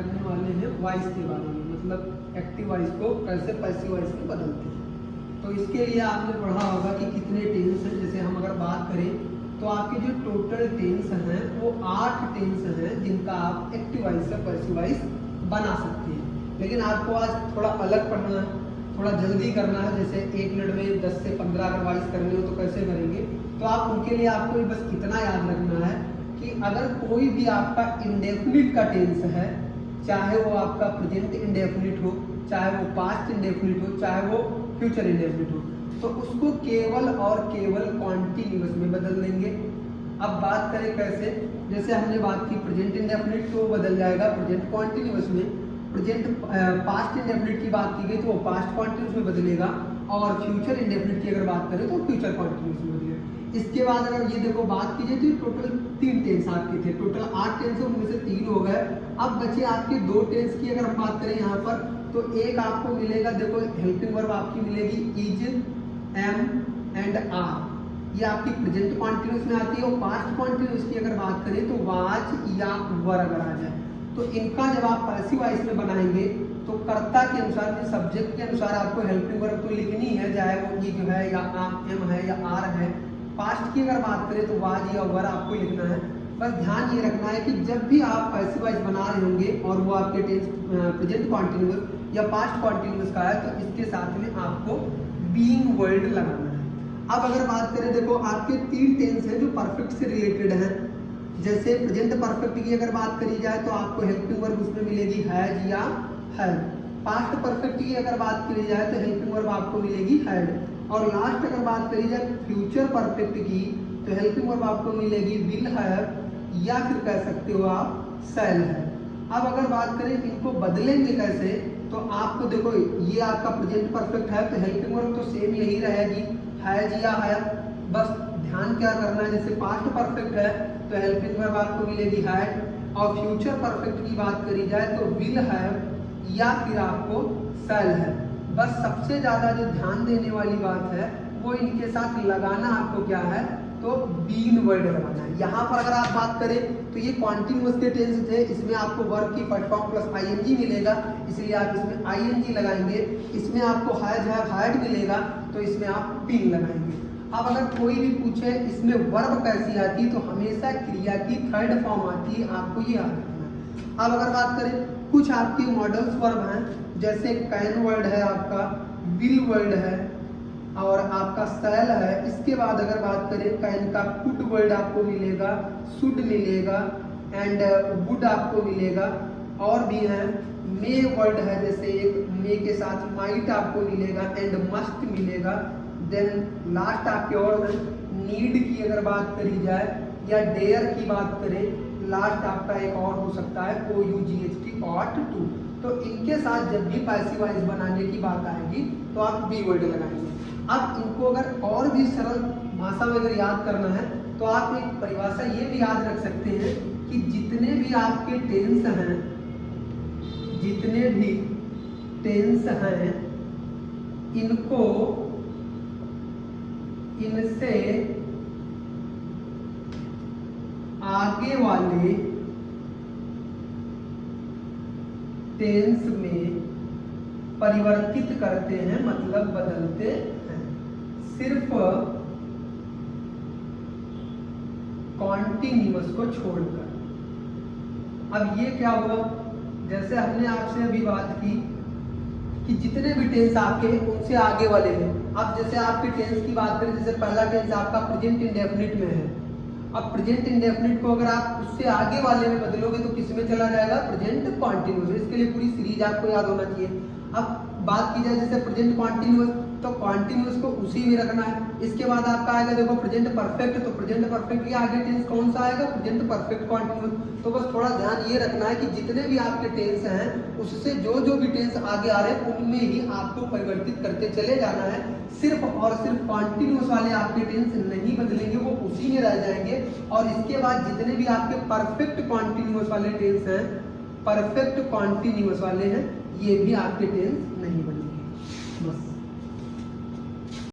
करने वाले हैं वॉइस के बारे में, मतलब एक्टिव वॉइस को कैसे पैसिव वॉइस में बदलते हैं। तो इसके लिए आपने पढ़ा होगा कि कितने टेंस हैं। जैसे हम अगर बात करें तो आपके जो टोटल टेंस हैं वो 8 टेंस हैं जिनका आप एक्टिव वॉइस से पैसिव वॉइस बना सकते हैं। लेकिन आपको आज थोड़ा अलग पढ़ना है, थोड़ा जल्दी करना है। जैसे 1 मिनट में 10 से 15 अगर वॉइस करने हो तो कैसे करेंगे, तो आप उनके लिए आपको बस इतना याद रखना है कि अगर कोई भी आपका इंडेफिनिट का टेंस है, चाहे वो आपका प्रेजेंट इंडेफिनिट हो, चाहे वो पास्ट इंडेफिनिट हो, चाहे वो फ्यूचर इंडेफिनिट हो, तो उसको केवल और केवल कॉन्टिन्यूअस में बदल देंगे। अब बात करें कैसे, जैसे हमने बात की प्रेजेंट इंडेफिनिट तो बदल जाएगा प्रेजेंट कॉन्टिन्यूअस में, प्रेजेंट पास्ट इंडेफिनिट की बात की गई तो वो पास्ट कॉन्टिन्यूअस में बदलेगा, और फ्यूचर इंडेफिनिट की अगर बात करें तो फ्यूचर कॉन्टिन्यूअस में बदलेगा। इसके बाद अगर ये देखो बात कीजिए तो टोटल 3 टेंस आपके थे, टोटल 8 टेंस है, उनमें से 3 हो गए। अब बचे आपके 2 टेंस की अगर हम बात करें यहाँ पर, तो एक आपको मिलेगा, देखो हेल्पिंग वर्ब आपकी मिलेगी इज, एम एंड आर, ये आपकी प्रेजेंट कॉन्टिन्यूअस में आती है। और पास्ट कॉन्टिन्यूअस की अगर बात करें तो वाज या वर अगर आ जाए, तो इनका जब आप पैसिव वॉइस में बनाएंगे तो कर्ता के अनुसार, सब्जेक्ट के अनुसार आपको हेल्पिंग वर्ब तो लिखनी है, चाहे वो इज है या एम है या आर है। पास्ट की अगर बात करें तो वाज या वर आपको लिखना है। बस ध्यान ये रखना है कि जब भी आप पैसिव वॉइस बना रहे होंगे और वो आपके टेंस प्रेजेंट कॉन्टिन्यूअस या पास्ट कॉन्टिन्यूअस का है, तो इसके साथ में आपको बीइंग वर्ड लगाना है। अब अगर बात करें, देखो आपके 3 टेंस हैं जो परफेक्ट से रिलेटेड हैं। जैसे प्रेजेंट परफेक्ट की अगर बात करी जाए तो आपको हेल्पिंग वर्ब उसमें मिलेगी हैज या हैड। पास्ट परफेक्ट की अगर बात करी जाए तो हेल्पिंग वर्ब आपको मिलेगी हैड। और लास्ट अगर बात करी जाए फ्यूचर परफेक्ट की, तो हेल्पिंग वर्ब आपको मिलेगी विल हैव, या फिर कह सकते हो आप शैल है। अब अगर बात करें इनको बदलेंगे कैसे, तो आपको देखो ये आपका प्रेजेंट परफेक्ट है तो हेल्पिंग वर्ब तो सेम यही रहेगी, हैज या हैव। बस ध्यान क्या करना है, जैसे पास्ट परफेक्ट है तो हेल्पिंग वर्ब आपको मिलेगी हैड, और फ्यूचर परफेक्ट की बात करी जाए तो विल हैव या फिर आपको शैल है। बस सबसे ज़्यादा जो ध्यान देने वाली बात है वो इनके साथ लगाना आपको क्या है, तो बीन वर्ड लगाना है। यहाँ पर अगर आप बात करें तो ये कॉन्टिन्यूअस के टेंस थे, इसमें आपको वर्ब की फर्स्ट फॉर्म प्लस आईएनजी मिलेगा, इसलिए आप इसमें आईएनजी लगाएंगे। इसमें आपको हैज हैव हैड मिलेगा तो इसमें आप बीन लगाएंगे। अब अगर कोई भी पूछे इसमें वर्ब कैसी आती है, तो हमेशा क्रिया की थर्ड फॉर्म आती है, आपको ये याद रखना है। अब अगर बात करें कुछ आपकी मॉडल्स वर्ब हैं, जैसे कैन वर्ड है आपका, विल वर्ड है और आपका शैल है। इसके बाद अगर बात करें कैन का कुड वर्ड आपको मिलेगा, शुड मिलेगा एंड वुड आपको मिलेगा, और भी है मे वर्ड है, जैसे एक मे के साथ माइट आपको मिलेगा एंड मस्ट मिलेगा। देन लास्ट आपके और नीड की अगर बात करी जाए या डेयर की बात करें, लास्ट आपका एक और हो सकता है OUGHT ought to। तो इनके साथ जब भी पैसिव वॉइस बनाने की बात आएगी तो आप बी वर्ड लगाएंगे। अब इनको अगर और भी सरल भाषा में अगर याद करना है तो आप एक परिभाषा ये भी याद रख सकते हैं कि जितने भी आपके टेंस हैं, जितने भी टेंस हैं, इनको इनसे आगे वाले टेंस में परिवर्तित करते हैं, मतलब बदलते हैं, सिर्फ कॉन्टिन्यूअस को छोड़कर। अब ये क्या हुआ, जैसे हमने आपसे अभी बात की कि जितने भी टेंस आपके उनसे आगे वाले हैं। अब जैसे आपके टेंस की बात करें, जैसे पहला टेंस आपका प्रेजेंट इंडेफिनिट में है। अब प्रेजेंट इंडेफिनिट को अगर आप उससे आगे वाले में बदलोगे तो किस में चला जाएगा, प्रेजेंट कॉन्टिन्यूअस। इसके लिए पूरी सीरीज आपको याद होना चाहिए। अब बात की जाए जैसे प्रेजेंट कॉन्टिन्यूअस, तो कॉन्टिन्यूअस को उसी में रखना है। इसके बाद आपका आएगा देखो प्रेजेंट परफेक्ट, तो प्रेजेंट परफेक्ट के आगे टेंस कौन सा आएगा, प्रेजेंट परफेक्ट कॉन्टिन्यूअस। तो बस थोड़ा ध्यान ये रखना है कि जितने भी आपके टेंस हैं उससे जो जो भी टेंस आगे आ रहे हैं उनमें ही आपको परिवर्तित करते चले जाना है। सिर्फ और सिर्फ कॉन्टिन्यूअस वाले आपके टेंस नहीं बदलेंगे, वो उसी में रह जाएंगे। और इसके बाद जितने भी आपके परफेक्ट कॉन्टिन्यूअस वाले टेंस हैं, परफेक्ट कॉन्टिन्यूअस वाले हैं, ये भी आपके टेंस नहीं बनेंगे। बस